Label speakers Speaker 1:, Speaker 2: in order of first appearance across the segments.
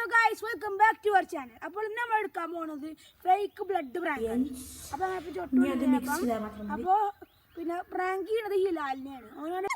Speaker 1: Hello guys, welcome back to our channel. അപ്പോൾ നമ്മൾ എടുക്കാൻ പോകുന്നത് ഫേക്ക് ബ്ലഡ് പ്രാങ്ക്. അപ്പോൾ പിന്നെ പ്രാങ്ക് ചെയ്യണത് ഈ ലാലിനെയാണ്. അവനാണ്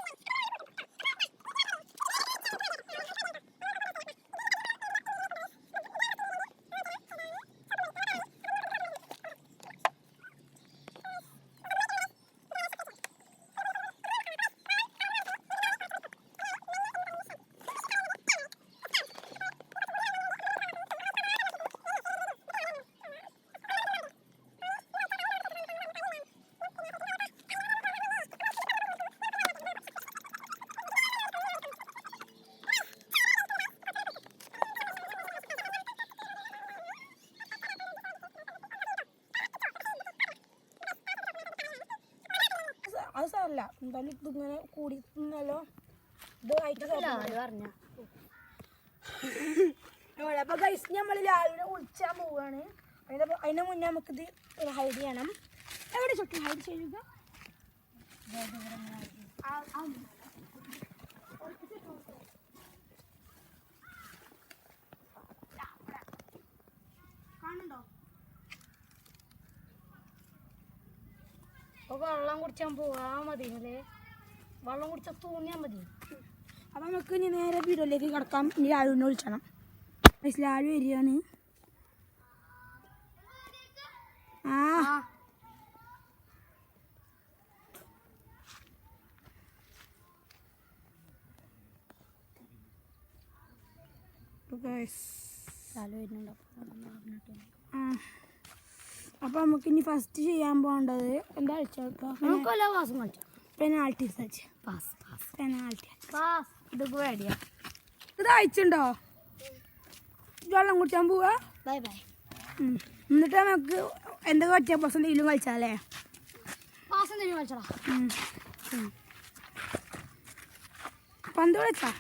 Speaker 1: അത് സാരല്ല, എന്തായാലും ഇതിങ്ങനെ കൂടി തിന്നല്ലോ. ഇത് പറഞ്ഞു. അപ്പൊ ഗൈസ്, നമ്മൾ ലാലിനെ വിളിച്ചാൻ പോവുകയാണ്. അതിന് മുന്നേ നമുക്കിത് ഹൈഡ് ചെയ്യണം. എവിടെ ചുറ്റും ഹൈഡ് ചെയ്യുക? കാണുന്നുണ്ടോ?
Speaker 2: വെള്ളം കുടിച്ചാൽ പോവാ മതി അല്ലേ? വെള്ളം കുടിച്ചാൽ തൂങ്ങിയാൽ മതി.
Speaker 1: അപ്പം നമുക്ക് ഇനി നേരെ വീഡിയോയിലേക്ക് കിടക്കാം. ഇനി ലാലുവിനെ വിളിച്ചണം. ലാലു വരികയാണ്. അപ്പൊ നമുക്ക് ഇനി ഫസ്റ്റ് ചെയ്യാൻ പോകേണ്ടത് എന്താ കളിച്ചാൽ പെനാൾട്ടി പെനാൾട്ടി
Speaker 2: ഇതൊക്കെ വേടിയാ.
Speaker 1: ഇത് അയച്ചുണ്ടോ? വെള്ളം കുടിച്ചാൻ പോവാ.
Speaker 2: Bye bye.
Speaker 1: എന്നിട്ട് നമുക്ക് എന്തൊക്കെ ഒറ്റ പാസം എന്തെങ്കിലും കളിച്ചാലേ?
Speaker 2: പാസം എന്തെങ്കിലും കളിച്ചാ
Speaker 1: പന്ത് കളിച്ചാ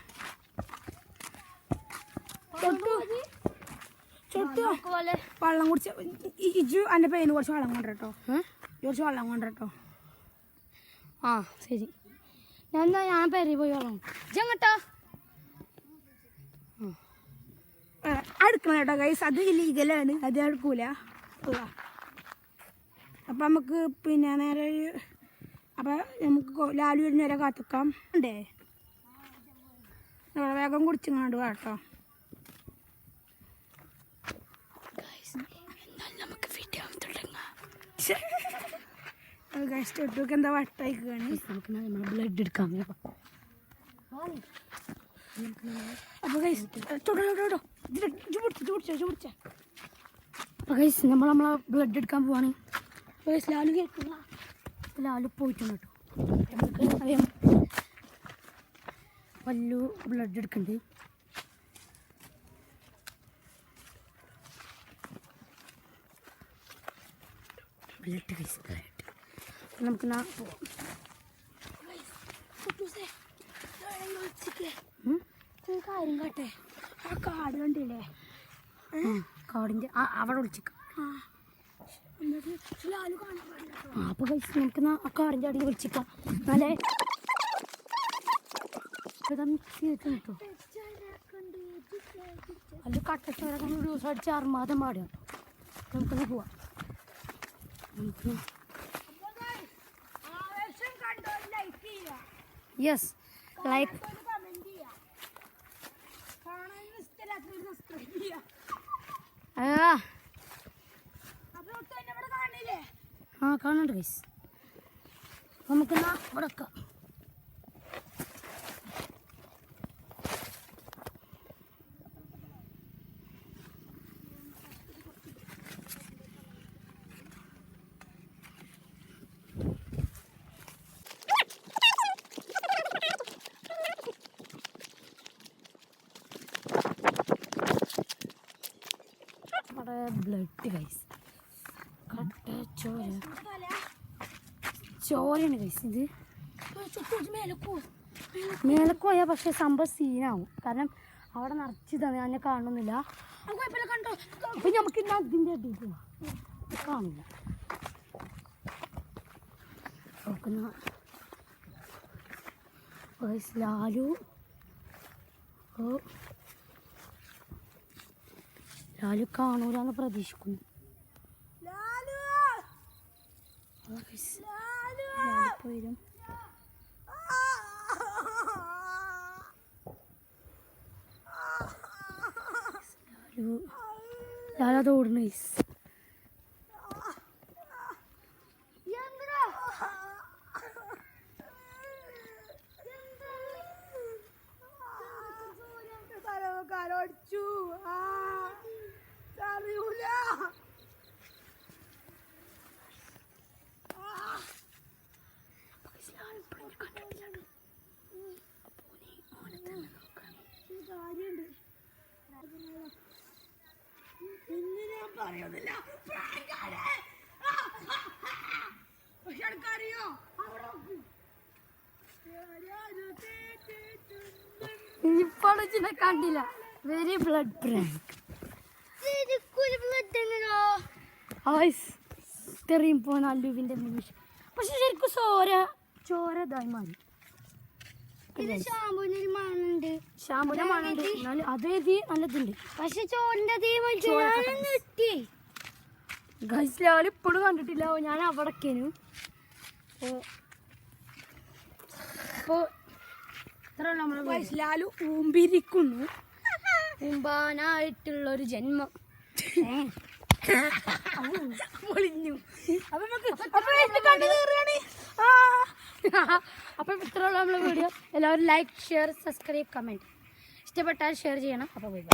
Speaker 1: വെള്ളം കുടിച്ച ഇജു എൻ്റെ പേര് കുറച്ച് വെള്ളം കൊണ്ടുവരട്ടോ. കുറച്ച് വെള്ളം കൊണ്ടുവരട്ടോ.
Speaker 2: ആ ശരി, ഞാൻ പേര് പോയി വെള്ളം ഇങ്ങട്ടാ
Speaker 1: അടുക്കണം കേട്ടോ ഗൈസ്. അത് ഇല്ലീഗലാണ്, അത് അടുക്കൂല. അപ്പം നമുക്ക് പിന്നെ നേരെ അപ്പം നമുക്ക് ലാലു വരുന്ന നേരെ കാത്തിക്കാം. ഉണ്ടേ വേഗം കുടിച്ചിങ്ങാണ്ട് കേട്ടോ. ഗൈസ് എന്താ വട്ടായിക്കാണ്.
Speaker 2: ബ്ലഡ് എടുക്കാം.
Speaker 1: അപ്പൊ ഗൈസ്
Speaker 2: നമ്മളെ ബ്ലഡ് എടുക്കാൻ പോവാണ്.
Speaker 1: ലാലു കേൾക്കുന്ന
Speaker 2: ലാലു പോയിട്ടുണ്ട് കേട്ടോ. നമുക്ക് വല്ലു ബ്ലഡ് എടുക്കണ്ട്. ബ്ലഡ് കഴിച്ച് നമുക്ക്
Speaker 1: കാര്യം കാട്ടെ. ആ കാട് കണ്ടില്ലേ?
Speaker 2: കാടിൻ്റെ അവിടെ വിളിച്ചിക്കാം.
Speaker 1: ലാലു കാണാൻ പാടില്ല.
Speaker 2: അപ്പോൾ കഴിച്ച് നമുക്ക് ആ കാടിൻ്റെ അടിയിൽ വിളിച്ചിക്കാം. എന്നാലേ മിക്സ് ചെയ്തിട്ട് കിട്ടും. അതിൽ കട്ടച്ചോരൊക്കെ ഒരു ദിവസം അടിച്ച് അറുമാദം പാടുക. നമുക്കൊന്ന് പോവാം. യെസ്, ലൈക്ക് കാണുന്നുണ്ട് ഗൈസ്. നമുക്കെന്നാ ഇവിടെ വെക്കാം. ബ്ലഡ് ഗൈസ്, കട്ട ചോരയാണ് ഗൈസ്. ഇത് മേലെ പോയാൽ പക്ഷെ സംഭവം സീനാവും. കാരണം അവിടെ നിറച്ച് തന്നെ എന്നെ കാണുന്നില്ല. അപ്പൊ നമുക്ക് ഇന്ന് അതിൻ്റെ അടിയിൽ പോവാം. കാണില്ല. നോക്കുന്ന ലാലു ലാലു കാണൂലെന്ന് പ്രതീക്ഷിക്കുന്നു.
Speaker 1: ലാലു
Speaker 2: ലാലിപ്പോ വരും. ലാലത് ഓടുന്നു.
Speaker 1: കരടിച്ചു അറിയൂല. പറയുന്നില്ല അറിയോ
Speaker 2: ഇപ്പോഴെ കണ്ടില്ല. Very blood prank. ഇത്രയും പോണ അല്ലുവിന്റെ നിമിഷം. പക്ഷെ ശരിക്കും ചോര ഇതായി മാറി. ഷാമ്പൂന്റെ മണുണ്ട്. എന്നാലും അതേ നല്ലതുണ്ട്. പക്ഷെ ചോറിന്റെ ഗൈസ് ലാൽ ഇപ്പോഴും കണ്ടിട്ടില്ല. ഞാൻ അവിടേക്കേനു. അപ്പോ ഇത്ര നമ്മള്
Speaker 1: ലാലു ഊമ്പിരിക്കുന്നു.
Speaker 2: ൂമ്പാനായിട്ടുള്ളൊരു ജന്മം
Speaker 1: പൊളിഞ്ഞു.
Speaker 2: അപ്പൊ ഇത്രയുള്ള നമ്മളെ വീഡിയോ. എല്ലാവരും ലൈക്ക്, ഷെയർ, സബ്സ്ക്രൈബ്, കമന്റ്. ഇഷ്ടപ്പെട്ടാൽ ഷെയർ ചെയ്യണം. അപ്പൊ പോയി.